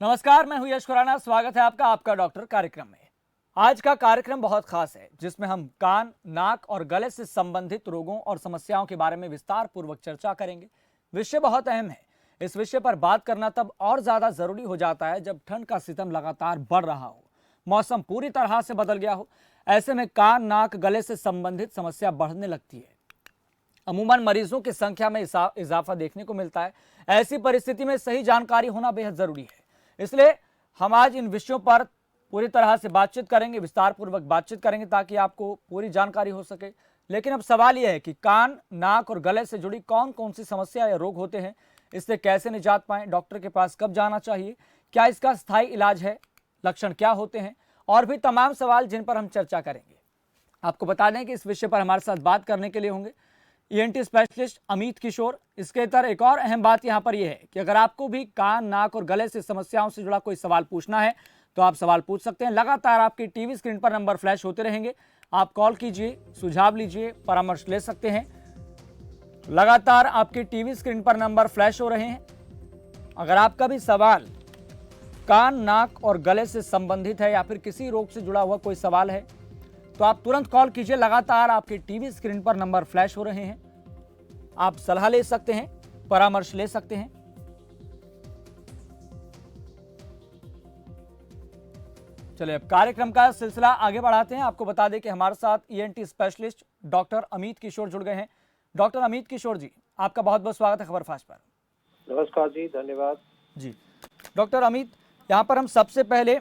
नमस्कार, मैं हूं यश खुराना। स्वागत है आपका डॉक्टर कार्यक्रम में। आज का कार्यक्रम बहुत खास है, जिसमें हम कान, नाक और गले से संबंधित रोगों और समस्याओं के बारे में विस्तार पूर्वक चर्चा करेंगे। विषय बहुत अहम है। इस विषय पर बात करना तब और ज्यादा जरूरी हो जाता है जब ठंड का सितम लगातार बढ़ रहा हो, मौसम पूरी तरह से बदल गया हो। ऐसे में कान, नाक, गले से संबंधित समस्या बढ़ने लगती है। अमूमन मरीजों की संख्या में इजाफा देखने को मिलता है। ऐसी परिस्थिति में सही जानकारी होना बेहद जरूरी है। इसलिए हम आज इन विषयों पर पूरी तरह से बातचीत करेंगे, विस्तार पूर्वक बातचीत करेंगे ताकि आपको पूरी जानकारी हो सके। लेकिन अब सवाल यह है कि कान, नाक और गले से जुड़ी कौन कौन सी समस्या या रोग होते हैं, इससे कैसे निजात पाएं, डॉक्टर के पास कब जाना चाहिए, क्या इसका स्थायी इलाज है, लक्षण क्या होते हैं, और भी तमाम सवाल जिन पर हम चर्चा करेंगे। आपको बता दें कि इस विषय पर हमारे साथ बात करने के लिए होंगे ईएनटी स्पेशलिस्ट अमित किशोर। इसके तरह एक और अहम बात यहाँ पर यह है कि अगर आपको भी कान, नाक और गले से समस्याओं से जुड़ा कोई सवाल पूछना है तो आप सवाल पूछ सकते हैं। लगातार आपकी टीवी स्क्रीन पर नंबर फ्लैश होते रहेंगे। आप कॉल कीजिए, सुझाव लीजिए, परामर्श ले सकते हैं। लगातार आपकी टीवी स्क्रीन पर नंबर फ्लैश हो रहे हैं। अगर आपका भी सवाल कान, नाक और गले से संबंधित है या फिर किसी रोग से जुड़ा हुआ कोई सवाल है तो आप तुरंत कॉल कीजिए। लगातार आपकी टीवी स्क्रीन पर नंबर फ्लैश हो रहे हैं। आप सलाह ले सकते हैं, परामर्श ले सकते हैं। चलिए अब कार्यक्रम का सिलसिला आगे बढ़ाते हैं। आपको बता दें कि हमारे साथ ईएनटी स्पेशलिस्ट डॉक्टर अमित किशोर जुड़ गए हैं। डॉक्टर अमित किशोर जी, आपका बहुत बहुत स्वागत है खबरफाश पर। नमस्कार जी, धन्यवाद जी डॉक्टर अमित, यहाँ पर हम सबसे पहले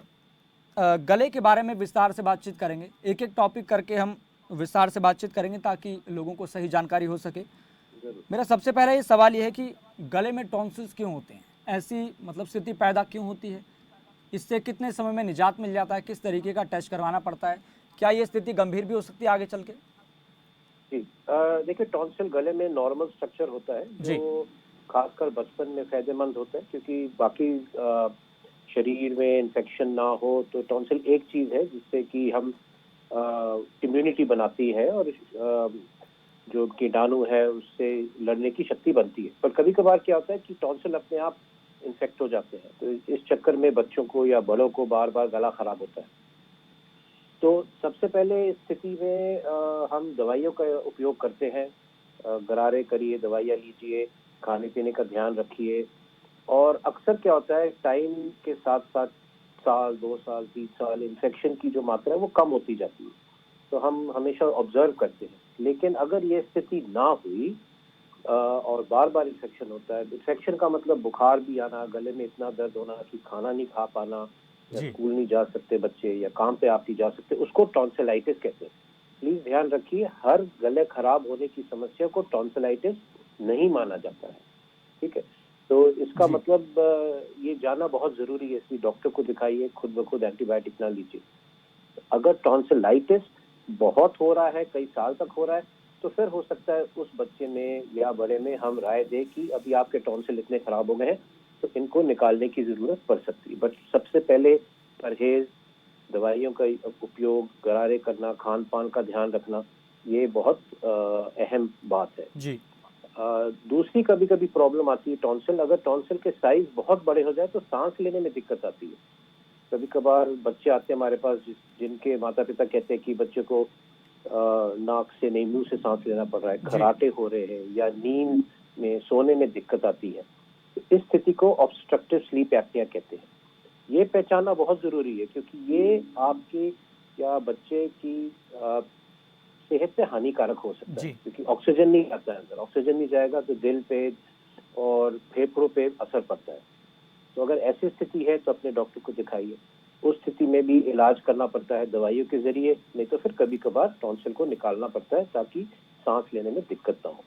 गले के बारे में विस्तार से बातचीत करेंगे। एक एक टॉपिक करके हम विस्तार से बातचीत करेंगे ताकि लोगों को सही जानकारी हो सके। मेरा सबसे पहला ये सवाल ये है कि गले में टॉन्सिल्स क्यों होते हैं, ऐसी स्थिति पैदा क्यों होती है, इससे कितने समय में निजात मिल जाता है, किस तरीके का टेस्ट करवाना पड़ता है, क्या ये स्थिति गंभीर भी हो सकती है आगे चल के? जी, देखिए, टॉन्सिल गले में नॉर्मल स्ट्रक्चर होता है जो खासकर बचपन में फायदेमंद होता है, क्योंकि बाकी शरीर में इन्फेक्शन ना हो। तो टॉन्सिल एक चीज है जिससे कि हम इम्यूनिटी बनाती है और जो कीटाणु है उससे लड़ने की शक्ति बनती है। पर कभी कभार क्या होता है कि टॉन्सिल अपने आप इन्फेक्ट हो जाते हैं, तो इस चक्कर में बच्चों को या बड़ों को बार बार गला खराब होता है। तो सबसे पहले इस स्थिति में हम दवाइयों का उपयोग करते हैं। गरारे करिए, दवाइयाँ लीजिए, खाने पीने का ध्यान रखिए। और अक्सर क्या होता है, टाइम के साथ साथ साल, 2 साल, 3 साल इन्फेक्शन की जो मात्रा है वो कम होती जाती है। तो हम हमेशा ऑब्जर्व करते हैं। लेकिन अगर ये स्थिति ना हुई और बार बार इन्फेक्शन होता है, इन्फेक्शन का मतलब बुखार भी आना, गले में इतना दर्द होना कि खाना नहीं खा पाना, या स्कूल नहीं जा सकते बच्चे, या काम पे आप नहीं जा सकते, उसको टॉन्सिलाइटिस कहते हैं। प्लीज ध्यान रखिए, हर गले खराब होने की समस्या को टॉन्सिलाइटिस नहीं माना जाता है। ठीक है, तो इसका मतलब ये जानना बहुत जरूरी है। इसलिए डॉक्टर को दिखाइए, खुद ब खुद एंटीबायोटिक ना लीजिए। अगर टॉन्सिलाइटिस बहुत हो रहा है, कई साल तक हो रहा है, तो फिर हो सकता है उस बच्चे में या बड़े में हम राय दें कि अभी आपके टॉन्सिल इतने खराब हो गए हैं तो इनको निकालने की जरूरत पड़ सकती है। बट सबसे पहले परहेज, दवाइयों का उपयोग, गरारे करना, खान पान का ध्यान रखना, ये बहुत अहम बात है जी। दूसरी कभी कभी प्रॉब्लम आती है टॉन्सिल, अगर टॉन्सिल के साइज बहुत बड़े हो जाए तो सांस लेने में दिक्कत आती है। कभी कभार बच्चे आते हैं हमारे पास जिनके माता पिता कहते हैं कि बच्चे को नाक से नहीं, मुंह से सांस लेना पड़ रहा है, खराटे हो रहे हैं, या नींद में, सोने में दिक्कत आती है। तो इस स्थिति को ऑब्स्ट्रक्टिव स्लीप एप्निया कहते हैं। ये पहचानना बहुत जरूरी है, क्योंकि ये आपके या बच्चे की सेहत से हानिकारक हो सकता है, क्योंकि ऑक्सीजन नहीं आता है अंदर। ऑक्सीजन नहीं जाएगा तो दिल पे और फेफड़ों पे असर पड़ता है। तो अगर ऐसी स्थिति है तो अपने डॉक्टर को दिखाइए। उस स्थिति में भी इलाज करना पड़ता है दवाइयों के जरिए, नहीं तो फिर कभी कभार टॉन्सिल को निकालना पड़ता है ताकि सांस लेने में दिक्कत ना हो।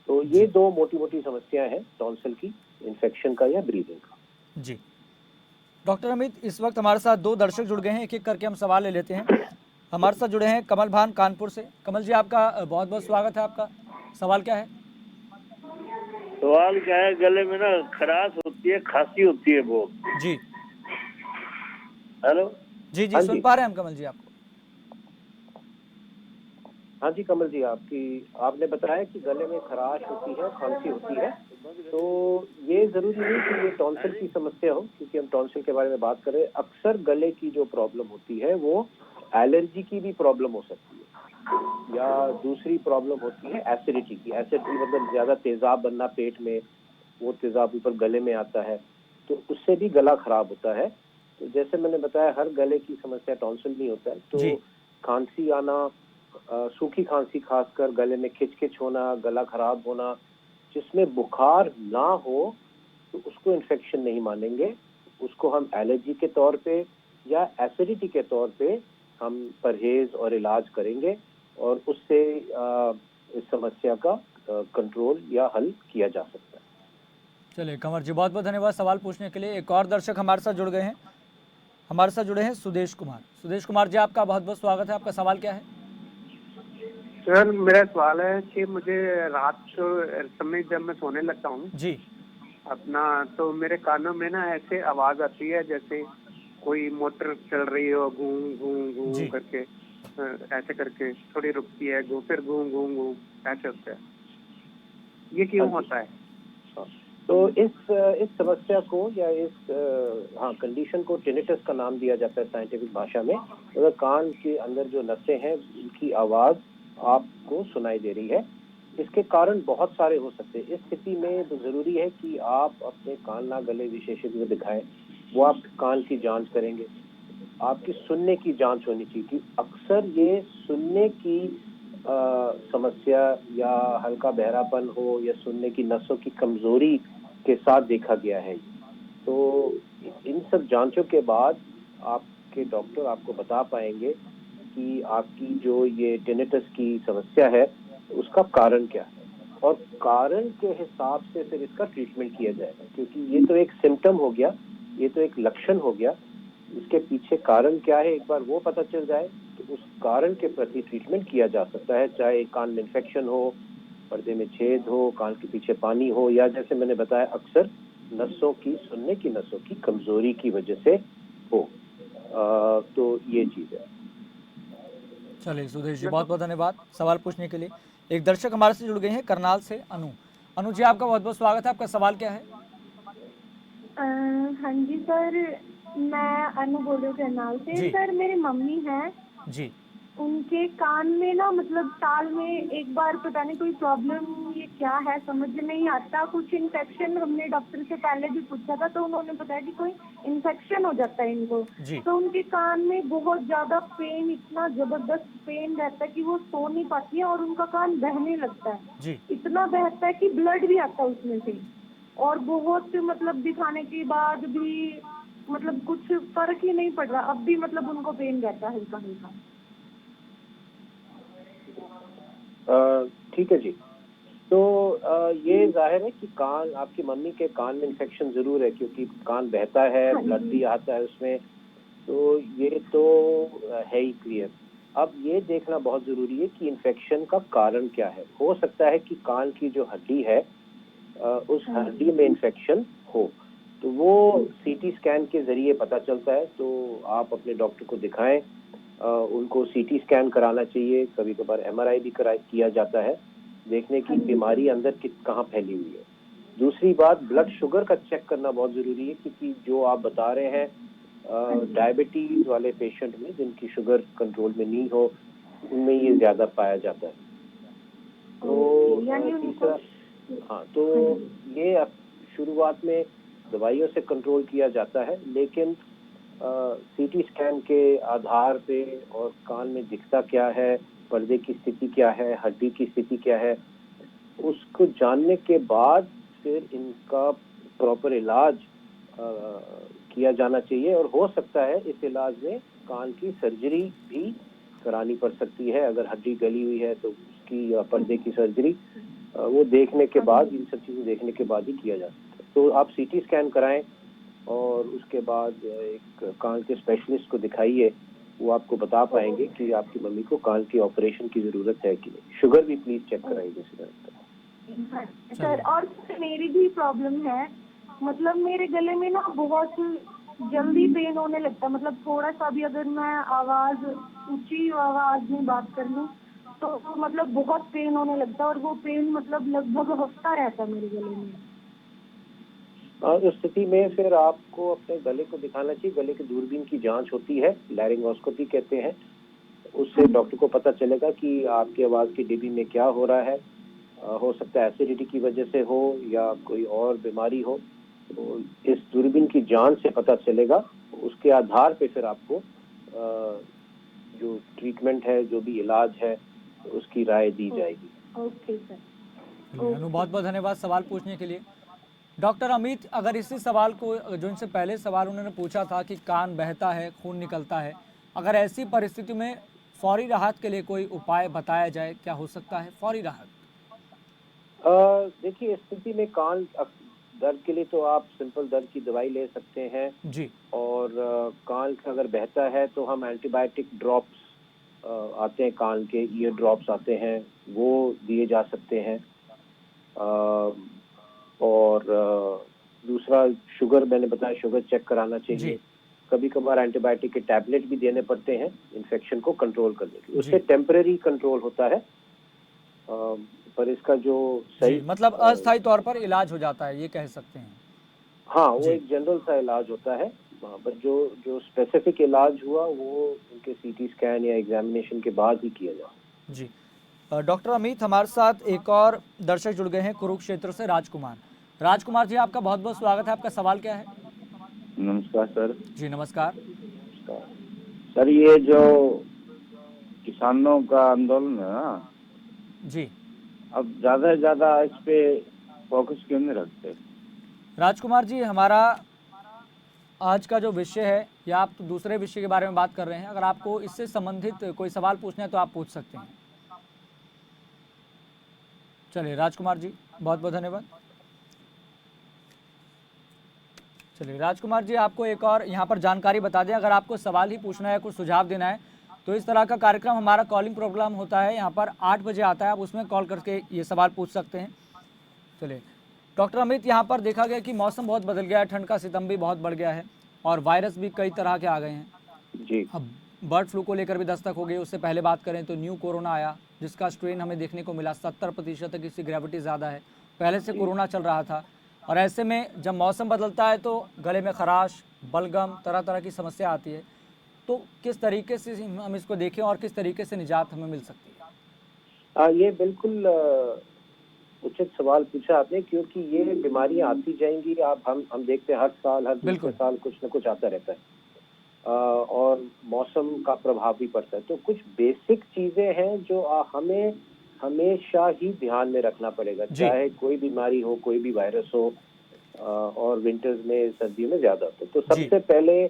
तो ये दो मोटी मोटी समस्याएं हैं टॉन्सिल की, इन्फेक्शन का या ब्रीदिंग का। जी डॉक्टर अमित, इस वक्त हमारे साथ 2 दर्शक जुड़ गए हैं। एक एक करके हम सवाल ले लेते हैं। हमारे साथ जुड़े हैं कमल भान कानपुर से। कमल जी, आपका बहुत बहुत स्वागत है। आपका सवाल क्या है? सवाल क्या है, गले में ना खराश होती है, खांसी होती है बहुत जी। हेलो जी जी, सुन पा रहे हैं हम कमल जी आपको। हाँ जी कमल जी, आपने बताया कि गले में खराश होती है, खांसी होती है। तो ये जरूरी नहीं कि ये टॉन्सिल की समस्या हो, क्योंकि हम टॉन्सिल के बारे में बात कर रहे हैं। अक्सर गले की जो प्रॉब्लम होती है वो एलर्जी की भी प्रॉब्लम हो सकती है, या दूसरी प्रॉब्लम होती है एसिडिटी की। एसिडिटी मतलब ज्यादा तेजाब बनना पेट में, वो तेजाब ऊपर गले में आता है, तो उससे भी गला खराब होता है। तो जैसे मैंने बताया, हर गले की समस्या टॉन्सिल नहीं होता है। तो जी। खांसी आना, सूखी खांसी, खासकर गले में खिचखिच होना, गला खराब होना, जिसमें बुखार ना हो, तो उसको इन्फेक्शन नहीं मानेंगे। उसको हम एलर्जी के तौर पे या एसिडिटी के तौर पे हम परहेज और इलाज करेंगे, और उससे इस समस्या का कंट्रोल या हल किया जा सकता है। चलिए कंवर जी, बहुत बहुत धन्यवाद सवाल पूछने के लिए। एक और दर्शक हमारे साथ जुड़ गए हैं, हमारे साथ जुड़े हैं सुदेश कुमार। सुदेश कुमार जी, आपका बहुत बहुत स्वागत है। आपका सवाल क्या है? सर, मेरा सवाल है कि मुझे रात को समय जब मैं सोने लगता हूँ जी। अपना, तो मेरे कानों में ना ऐसे आवाज आती है जैसे कोई मोटर चल रही हो, घूम घूम घूम जी। करके, ऐसे करके थोड़ी रुकती है, फिर घूम घूम घूम ऐसे होता है। ये क्यों होता है? हाँ, तो इस समस्या को या इस कंडीशन को टिनिटस का नाम दिया जाता है साइंटिफिक भाषा में। अगर कान के अंदर जो नसें हैं उनकी आवाज आपको सुनाई दे रही है। इसके कारण बहुत सारे हो सकते हैं। इस स्थिति में तो जरूरी है कि आप अपने कान नाक गले विशेषज्ञ को दिखाएं। वो आप कान की जांच करेंगे, आपकी सुनने की जांच होनी चाहिए कि अक्सर ये सुनने की समस्या या हल्का बहरापन हो या सुनने की नसों की कमजोरी के साथ देखा गया है। तो इन सब जांचों के बाद आपके डॉक्टर आपको बता पाएंगे कि आपकी जो ये टिनिटस की समस्या है उसका कारण क्या है, और कारण के हिसाब से फिर इसका ट्रीटमेंट किया जाएगा। क्योंकि ये तो एक सिम्टम हो गया, ये तो एक लक्षण हो गया, इसके पीछे कारण क्या है एक बार वो पता चल जाए तो उस कारण के प्रति ट्रीटमेंट किया जा सकता है। चाहे कान में इन्फेक्शन हो, पर्दे में छेद हो, कान के पीछे पानी हो, या जैसे मैंने बताया अक्सर नसों की, सुनने की नसों की कमजोरी की वजह से हो। तो ये चीज है। चलिए सुदेश जी, बहुत बहुत धन्यवाद सवाल पूछने के लिए। एक दर्शक हमारे से जुड़ गए हैं करनाल से, अनु। अनु जी, आपका बहुत बहुत स्वागत है। आपका सवाल क्या है? हाँ जी सर, मैं अनु बोल रही हूँ करनाल से। जी। सर, मेरी मम्मी है, जी। उनके कान में ना मतलब साल में एक बार पता नहीं कोई प्रॉब्लम, ये क्या है समझ में नहीं आता। कुछ इन्फेक्शन, हमने डॉक्टर से पहले भी पूछा था तो उन्होंने बताया कि कोई इन्फेक्शन हो जाता है इनको। जी। तो उनके कान में बहुत ज्यादा पेन, इतना जबरदस्त पेन रहता है कि वो सो नहीं पाती है और उनका कान बहने लगता है। जी। इतना बहता है कि ब्लड भी आता है उसमें से, और बहुत मतलब दिखाने के बाद भी मतलब कुछ फर्क ही नहीं पड़ रहा। अब भी मतलब उनको पेन रहता है हल्का हल्का। ठीक है जी। तो ये जाहिर है कि कान, आपकी मम्मी के कान में इन्फेक्शन जरूर है, क्योंकि कान बहता है, ब्लड भी आता है उसमें, तो ये तो है ही क्लियर। अब ये देखना बहुत जरूरी है कि इन्फेक्शन का कारण क्या है। हो सकता है कि कान की जो हड्डी है उस हड्डी में इन्फेक्शन हो, तो वो सीटी स्कैन के जरिए पता चलता है। तो आप अपने डॉक्टर को दिखाएं, उनको सीटी स्कैन कराना चाहिए। कभी कभार एमआरआई भी किया जाता है, देखने की बीमारी अंदर कहाँ फैली हुई है। दूसरी बात, ब्लड शुगर का चेक करना बहुत जरूरी है, क्योंकि जो आप बता रहे हैं डायबिटीज वाले पेशेंट में जिनकी शुगर कंट्रोल में नहीं हो, उनमें ये ज्यादा पाया जाता है। तो तीसरा, हाँ, तो ये शुरुआत में दवाइयों से कंट्रोल किया जाता है, लेकिन सीटी स्कैन के आधार पे और कान में दिखता क्या है, पर्दे की स्थिति क्या है, हड्डी की स्थिति क्या है, उसको जानने के बाद फिर इनका प्रॉपर इलाज किया जाना चाहिए। और हो सकता है इस इलाज में कान की सर्जरी भी करानी पड़ सकती है। अगर हड्डी गली हुई है तो उसकी, या पर्दे की सर्जरी, वो देखने के बाद, इन सब चीजें देखने के बाद ही किया जा सकता है। तो आप सीटी स्कैन कराएं और उसके बाद एक कान के स्पेशलिस्ट को दिखाइए, वो आपको बता पाएंगे कि आपकी मम्मी को कान की ऑपरेशन की जरूरत है कि नहीं। शुगर भी प्लीज चेक कराइए सर। और मेरी भी प्रॉब्लम है, मतलब मेरे गले में ना बहुत जल्दी पेन होने लगता है। मतलब थोड़ा सा भी अगर मैं आवाज, ऊंची आवाज में बात कर लूं तो मतलब बहुत पेन होने लगता है, और वो पेन मतलब लगभग हफ्ता रहता है मेरे गले में। उस स्थिति में फिर आपको अपने गले को दिखाना चाहिए। गले की दूरबीन की जांच होती है, लैरिंगोस्कोपी कहते हैं। उससे डॉक्टर को पता चलेगा कि आपकी आवाज की डिब्बी में क्या हो रहा है। हो सकता है एसिडिटी की वजह से हो या कोई और बीमारी हो। तो इस दूरबीन की जांच से पता चलेगा। उसके आधार पे फिर आपको जो ट्रीटमेंट है, जो भी इलाज है, उसकी राय दी जाएगी। Okay sir. अनु, बहुत बहुत धन्यवाद सवाल पूछने के लिए। डॉक्टर अमित, अगर इसी सवाल को, जो इनसे पहले सवाल उन्होंने पूछा था कि कान बहता है, खून निकलता है, अगर ऐसी परिस्थिति में फौरी राहत के लिए कोई उपाय बताया जाए, क्या हो सकता है फौरी राहत? देखिए, इस स्थिति में कान दर्द के लिए तो आप सिंपल दर्द की दवाई ले सकते हैं जी। और कान का अगर बहता है तो हम एंटीबायोटिक ड्रॉप्स आते हैं, कान के ईयर ड्रॉप्स आते हैं, वो दिए जा सकते हैं। और दूसरा, शुगर, मैंने बताया शुगर चेक कराना चाहिए। कभी कभार एंटीबायोटिक के टैबलेट भी देने पड़ते हैं इन्फेक्शन को कंट्रोल करने के लिए। उससे टेम्परेरी कंट्रोल होता है, पर इसका जो सही, मतलब अस्थायी तौर पर इलाज हो जाता है, ये कह सकते हैं। हाँ, वो एक जनरल सा इलाज होता है। पर जो स्पेसिफिक इलाज हुआ वो उनके सीटी स्कैन या एग्जामिनेशन के बाद ही किया जाए। जी। डॉक्टर अमित, हमारे साथ एक और दर्शक जुड़ गए हैं कुरुक्षेत्र से, राजकुमार। राजकुमार जी, आपका बहुत बहुत स्वागत है। आपका सवाल क्या है? नमस्कार सर। जी नमस्कार। सर, ये जो किसानों का आंदोलन है ना जी, अब ज्यादा से ज्यादा इस पे फोकस क्यों नहीं रखते? राजकुमार जी, हमारा आज का जो विषय है, या आप तो दूसरे विषय के बारे में बात कर रहे हैं, अगर आपको इससे संबंधित कोई सवाल पूछना है तो आप पूछ सकते हैं। चलिए राजकुमार जी, बहुत बहुत धन्यवाद। चलिए राजकुमार जी, आपको एक और यहाँ पर जानकारी बता दें, अगर आपको सवाल ही पूछना है, कुछ सुझाव देना है, तो इस तरह का कार्यक्रम हमारा कॉलिंग प्रोग्राम होता है, यहाँ पर 8 बजे आता है, आप उसमें कॉल करके ये सवाल पूछ सकते हैं। चलिए डॉक्टर अमित, यहाँ पर देखा गया कि मौसम बहुत बदल गया है, ठंड का सितम भी बहुत बढ़ गया है और वायरस भी कई तरह के आ गए हैं। जी। अब बर्ड फ्लू को लेकर भी दस्तक हो गई। उससे पहले बात करें तो न्यू कोरोना आया, जिसका स्ट्रेन हमें देखने को मिला, 70% तक इसकी ग्रेविटी ज़्यादा है। पहले से कोरोना चल रहा था और ऐसे में जब मौसम बदलता है तो गले में खराश, बलगम, तरह तरह की समस्या आती है। तो किस तरीके से हम इसको देखें और किस तरीके से निजात हमें मिल सकती है? ये बिल्कुल उचित सवाल पूछा आपने, क्योंकि ये बीमारियां आती जाएंगी। आप हम देखते हैं हर साल, हर दूसरे साल कुछ न कुछ आता रहता है और मौसम का प्रभाव भी पड़ता है। तो कुछ बेसिक चीजें हैं जो हमें हमेशा ही ध्यान में रखना पड़ेगा, चाहे कोई बीमारी हो, कोई भी वायरस हो, और विंटर्स में, सर्दियों में ज्यादा होता है। तो सबसे पहले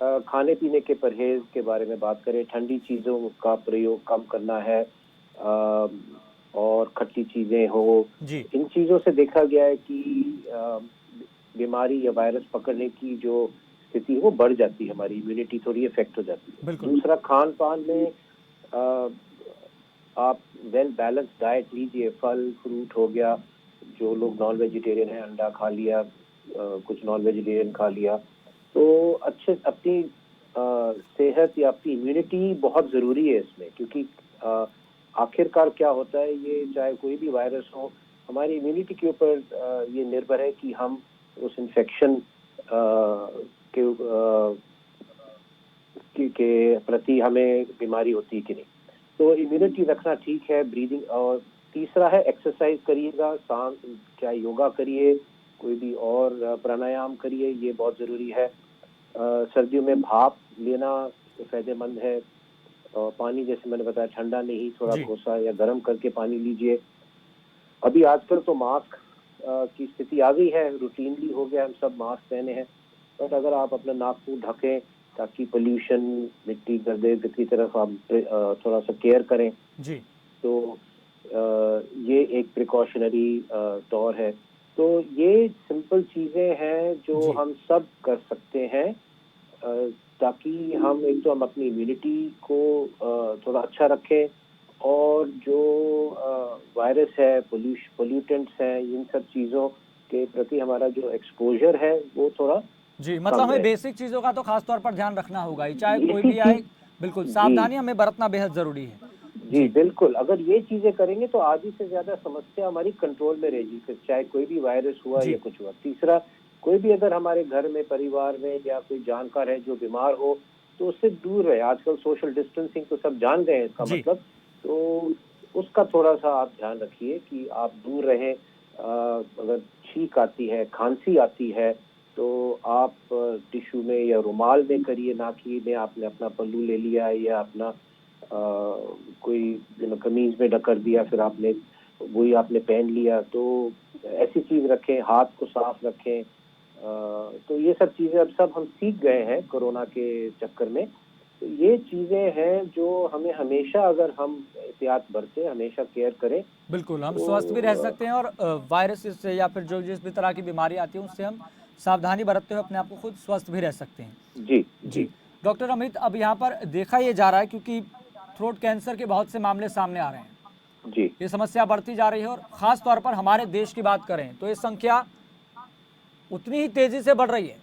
खाने पीने के परहेज के बारे में बात करें। ठंडी चीजों का प्रयोग कम करना है और खट्टी चीजें हो। इन चीजों से देखा गया है कि बीमारी या वायरस पकड़ने की जो स्थिति वो बढ़ जाती है, हमारी इम्यूनिटी थोड़ी इफेक्ट हो जाती है। दूसरा, खान पान में आप वेल बैलेंस डाइट लीजिए। फल फ्रूट हो गया, जो लोग नॉन वेजिटेरियन है, अंडा खा लिया, कुछ नॉन वेजिटेरियन खा लिया, तो अच्छे अपनी सेहत या अपनी इम्यूनिटी बहुत जरूरी है इसमें। क्योंकि आखिरकार क्या होता है, ये चाहे कोई भी वायरस हो, हमारी इम्यूनिटी के ऊपर ये निर्भर है कि हम उस इन्फेक्शन के प्रति हमें बीमारी होती है कि नहीं। तो इम्यूनिटी रखना ठीक है, ब्रीदिंग। और तीसरा है एक्सरसाइज करिएगा, चाहे योगा करिए, कोई भी और प्राणायाम करिए, ये बहुत जरूरी है। सर्दियों में भाप लेना फायदेमंद है। और पानी, जैसे मैंने बताया, ठंडा नहीं, थोड़ा कोसा या गर्म करके पानी लीजिए। अभी आजकल तो मास्क की स्थिति आ गई है, रूटीनली हो गया, हम सब मास्क पहने हैं। बट अगर आप अपना नाक मुंह ढकें ताकि पोल्यूशन, मिट्टी, गर्दे की तरफ आप थोड़ा सा केयर करें जी, तो ये एक प्रिकॉशनरी तौर है। तो ये सिंपल चीजें हैं जो हम सब कर सकते हैं ताकि हम हम अपनी इम्यूनिटी को थोड़ा अच्छा रखें, और जो वायरस है, पोल्यूटेंट्स हैं, इन सब चीजों के प्रति हमारा जो एक्सपोजर है वो थोड़ा जी, मतलब हमें बेसिक चीजों का तो खास तौर पर ध्यान रखना होगा, चाहे कोई भी आए। बिल्कुल, सावधानी हमें बरतना बेहद जरूरी है। जी बिल्कुल, अगर ये चीजें करेंगे तो आधी से ज्यादा समस्या हमारी कंट्रोल में रहेगी, फिर चाहे कोई भी वायरस हुआ या कुछ हुआ। तीसरा, कोई भी अगर हमारे घर में, परिवार में या कोई जानकार है जो बीमार हो तो उससे दूर रहे। आजकल सोशल डिस्टेंसिंग तो सब जान गए हैं इसका मतलब, तो उसका थोड़ा सा आप ध्यान रखिए कि आप दूर रहें। अगर छींक आती है, खांसी आती है तो आप टिश्यू में या रुमाल में करिए, ना कि में आपने अपना पल्लू ले लिया या अपना कोई कमीज में ढकर दिया, फिर आपने वही आपने पहन लिया। तो ऐसी चीज रखें, हाथ को साफ रखें। तो ये सब चीजें अब सब हम सीख गए हैं कोरोना के चक्कर में। तो ये चीजें हैं जो हमें हमेशा, अगर हम एहतियात बरतें, हमेशा केयर करें, बिल्कुल हम स्वस्थ भी रह सकते हैं और वायरस से या फिर जो जिस भी तरह की बीमारी आती है उससे हम सावधानी बरतते हुए अपने आप को खुद स्वस्थ भी रह सकते हैं। जी जी डॉक्टर अमित, अब यहाँ पर देखा ये जा रहा है क्योंकि थ्रोट कैंसर के बहुत से मामले सामने आ रहे हैं जी, ये समस्या बढ़ती जा रही है और खास तौर पर हमारे देश की बात करें तो ये संख्या उतनी ही तेजी से बढ़ रही है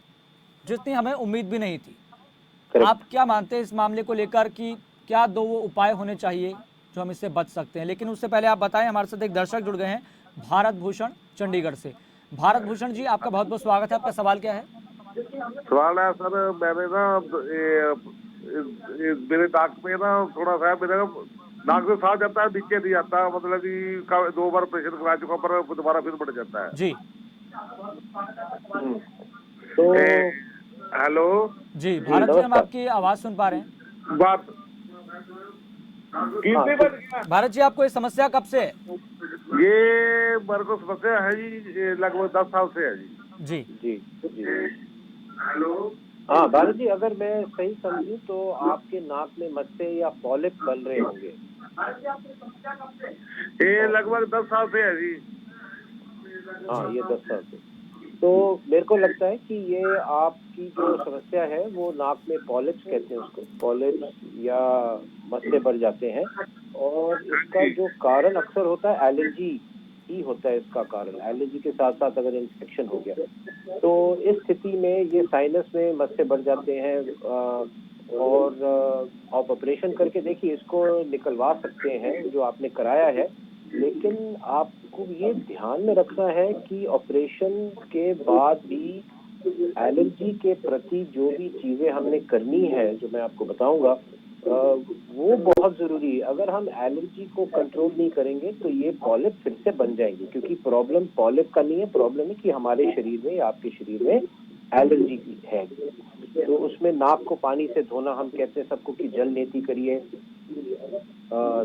जितनी हमें उम्मीद भी नहीं थी। आप क्या मानते हैं इस मामले को लेकर कि क्या दो वो उपाय होने चाहिए जो हम इससे बच सकते हैं? लेकिन उससे पहले आप बताएं, हमारे साथ एक दर्शक जुड़ गए हैं भारत भूषण चंडीगढ़ से। भारत भूषण जी, आपका बहुत बहुत स्वागत है। आपका सवाल क्या है? सवाल है सर, मैंने ना मेरे नाक में ना थोड़ा सा मेरे नाक से सांस जाता है, नीचे नहीं आता, मतलब कि 2 बार ऑपरेशन करा चुका पर दोबारा फिर बढ़ जाता है जी। तो हेलो जी भारत जी, हम आपकी आवाज सुन पा रहे हैं। बात कितने बार भारत जी, आपको ये समस्या कब से है? ये मेरे को समस्या है जी, लगभग 10 साल से है जी। जी जी जी, हाँ भारत जी, अगर मैं सही समझूं तो आपके नाक में मस्से या पॉलिप बन रहे होंगे। ये लगभग 10 साल से है जी। हाँ, ये 10 साल से। तो मेरे को लगता है कि ये आपकी जो समस्या है वो नाक में पॉलिप्स कहते हैं उसको, पॉलिप्स या मस्से बढ़ जाते हैं। और इसका जो कारण अक्सर होता है एलर्जी ही होता है। इसका कारण एलर्जी के साथ साथ अगर इन्फेक्शन हो गया तो इस स्थिति में ये साइनस में मस्से बढ़ जाते हैं। और आप ऑपरेशन करके देखिए, इसको निकलवा सकते हैं जो आपने कराया है। लेकिन आपको ये ध्यान में रखना है कि ऑपरेशन के बाद भी एलर्जी के प्रति जो भी चीजें हमने करनी है, जो मैं आपको बताऊंगा, वो बहुत जरूरी है। अगर हम एलर्जी को कंट्रोल नहीं करेंगे तो ये पॉलिप फिर से बन जाएंगे, क्योंकि प्रॉब्लम पॉलिप का नहीं है, प्रॉब्लम है कि हमारे शरीर में या आपके शरीर में एलर्जी है। तो उसमें नाक को पानी से धोना, हम कहते हैं सबको कि जल नेति करिए,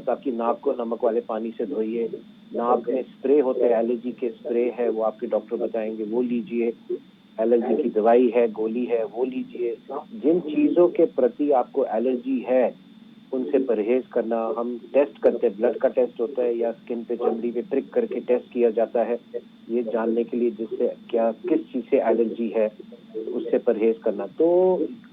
ताकि नाक को नमक वाले पानी से धोइए। नाक में स्प्रे होते हैं, एलर्जी के स्प्रे है, वो आपके डॉक्टर बताएंगे, वो लीजिए। एलर्जी की दवाई है, गोली है, वो लीजिए। जिन चीजों के प्रति आपको एलर्जी है उनसे परहेज करना। हम टेस्ट करते हैं, ब्लड का टेस्ट होता है या स्किन पे, चमड़ी पे प्रिक करके टेस्ट किया जाता है, ये जानने के लिए जिससे क्या किस चीज से एलर्जी है, उससे परहेज करना। तो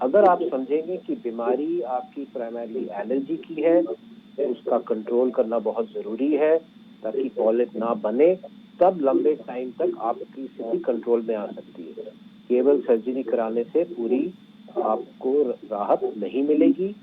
अगर आप समझेंगे कि बीमारी आपकी प्राइमरली एलर्जी की है तो उसका कंट्रोल करना बहुत जरूरी है ताकि पॉलिप ना बने, तब लंबे टाइम तक आपकी स्थिति कंट्रोल में आ सकती है। केवल सर्जरी कराने से पूरी आपको राहत नहीं मिलेगी,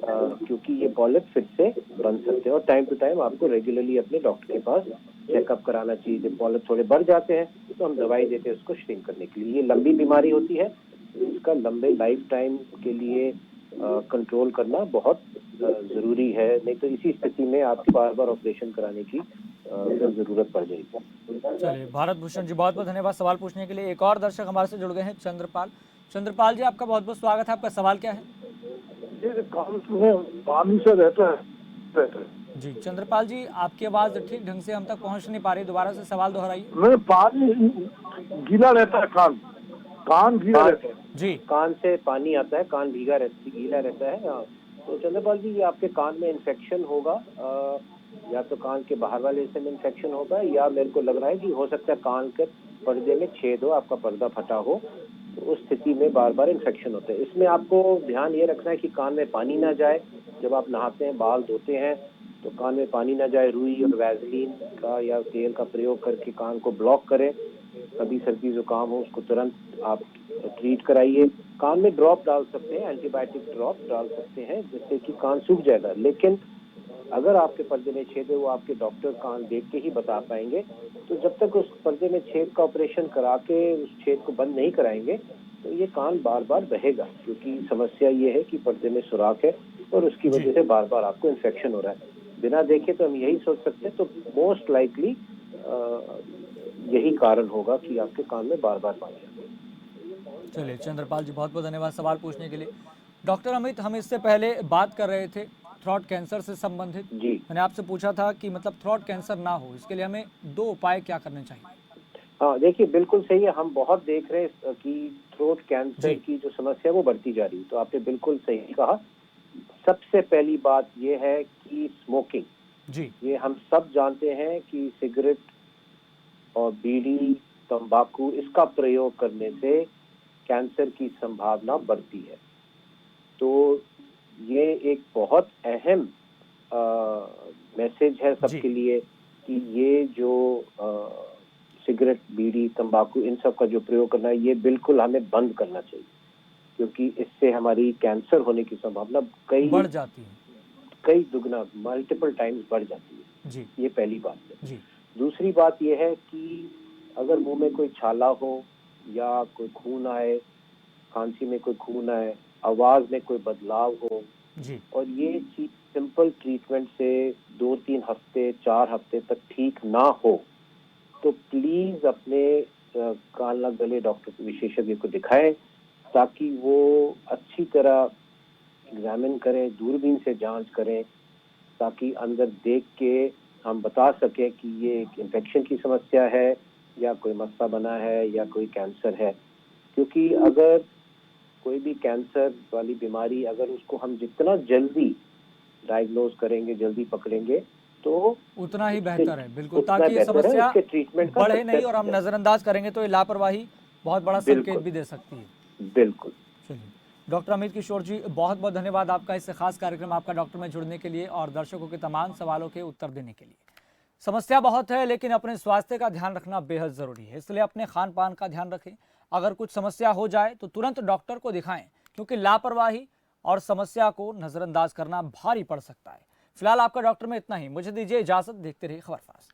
क्योंकि ये पॉलिप फिर से बन सकते हैं। और टाइम टू टाइम आपको रेगुलरली अपने डॉक्टर के पास चेकअप कराना चाहिए। जब पॉलिप थोड़े बढ़ जाते हैं तो हम दवाई देते हैं उसको श्रिंक करने के लिए। ये लंबी बीमारी होती है, इसका लंबे लाइफ टाइम के लिए कंट्रोल करना बहुत जरूरी है, नहीं तो इसी स्थिति में आपको बार बार ऑपरेशन कराने की जरूरत पड़ जाएगी। चलिए भारत भूषण जी, बहुत बहुत धन्यवाद सवाल पूछने के लिए। एक और दर्शक हमारे से जुड़ गए हैं, चंद्रपाल। चंद्रपाल जी, आपका बहुत बहुत स्वागत है। आपका सवाल क्या है? पानी से रहता है जी चंद्रपाल जी, आपकी आवाज ठीक ढंग से हम तक पहुंच नहीं पा रही, दोबारा से सवाल दोहराइए। मैं पानी गीला रहता है, कान गीला रहता है जी। कान से पानी आता है, कान गीला रहता है। हाँ, तो चंद्रपाल जी, ये आपके कान में इन्फेक्शन होगा, या तो कान के बाहर वाले हिस्से में इन्फेक्शन होगा, या मेरे को लग रहा है कि हो सकता है कान के पर्दे में छेद हो, आपका पर्दा फटा हो, तो उस स्थिति में बार बार इन्फेक्शन होते हैं। इसमें आपको ध्यान ये रखना है कि कान में पानी ना जाए। जब आप नहाते हैं, बाल धोते हैं, तो कान में पानी ना जाए। रुई और वैसलीन का या तेल का प्रयोग करके कान को ब्लॉक करें। कभी सर्दी जुकाम हो उसको तुरंत आप ट्रीट कराइए। कान में ड्रॉप डाल सकते हैं, एंटीबायोटिक ड्रॉप डाल सकते हैं, जिससे कि कान सूख जाएगा। लेकिन अगर आपके पर्दे में छेद है, वो आपके डॉक्टर कान देख के ही बता पाएंगे तो जब तक उस पर्दे में छेद का ऑपरेशन करा के उस छेद को बंद नहीं कराएंगे तो ये कान बार बार बहेगा, क्योंकि समस्या ये है कि पर्दे में सुराख है और उसकी वजह से बार बार आपको इन्फेक्शन हो रहा है। बिना देखे तो हम यही सोच सकते हैं, तो मोस्ट लाइकली यही कारण होगा कि आपके कान में बार बार पानी आता है। चलिए चंद्रपाल जी, बहुत बहुत धन्यवाद सवाल पूछने के लिए। डॉक्टर अमित, हम इससे पहले बात कर रहे थे थ्रोट कैंसर से संबंधित। जी, मैंने आपसे पूछा था कि मतलब थ्रोट कैंसर ना हो, इसके लिए हमें 2 उपाय क्या करने चाहिए? हाँ देखिए, बिल्कुल सही है। हम बहुत देख रहे हैं कि थ्रोट कैंसर जी। की जो समस्या है वो बढ़ती जा रही है, तो आपने बिल्कुल सही कहा। सबसे पहली बात ये है कि स्मोकिंग, जी ये हम सब जानते हैं कि सिगरेट और बीड़ी, तंबाकू, इसका प्रयोग करने से कैंसर की संभावना बढ़ती है। तो ये एक बहुत अहम मैसेज है सबके लिए कि ये जो सिगरेट, बीड़ी, तंबाकू, इन सब का जो प्रयोग करना है ये बिल्कुल हमें बंद करना चाहिए, क्योंकि इससे हमारी कैंसर होने की संभावना बढ़ जाती है। कई दुगना, मल्टीपल टाइम्स बढ़ जाती है। जी ये पहली बात है। जी दूसरी बात यह है कि अगर मुंह में कोई छाला हो या कोई खून आए, खांसी में कोई खून आए, आवाज में कोई बदलाव हो, जी और ये चीज सिंपल ट्रीटमेंट से 2-3 हफ्ते, 4 हफ्ते तक ठीक ना हो, तो प्लीज अपने कान नाक गले डॉक्टर विशेषज्ञ को दिखाएं, ताकि वो अच्छी तरह एग्जामिन करें, दूरबीन से जांच करें, ताकि अंदर देख के हम बता सकें कि ये एक इन्फेक्शन की समस्या है या कोई मस्सा बना है या कोई कैंसर है। क्योंकि अगर कोई भी कैंसर वाली बीमारी, अगर उसको हम जितना जल्दी डायग्नोज करेंगे, जल्दी पकड़ेंगे, तो उतना ही बेहतर है, बिल्कुल, उतना ताकि ये बेहतर है, समस्या उसके ट्रीटमेंट का बढ़े नहीं सक्सेस और हम ज्यादा। नज़रअंदाज करेंगे तो ये लापरवाही बहुत बड़ा संकेत बिल्कुल भी दे सकती है। बिल्कुल। चलिए, डॉक्टर अमित किशोर जी, बहुत बहुत धन्यवाद आपका इस खास कार्यक्रम आपका डॉक्टर में जुड़ने के लिए और दर्शकों के तमाम सवालों के उत्तर देने के लिए। समस्या बहुत है, लेकिन अपने स्वास्थ्य का ध्यान रखना बेहद ज़रूरी है, इसलिए अपने खान पान का ध्यान रखें। अगर कुछ समस्या हो जाए तो तुरंत डॉक्टर को दिखाएं, क्योंकि लापरवाही और समस्या को नज़रअंदाज करना भारी पड़ सकता है। फिलहाल आपका डॉक्टर में इतना ही। मुझे दीजिए इजाज़त, देखते रहिए खबर फास्ट।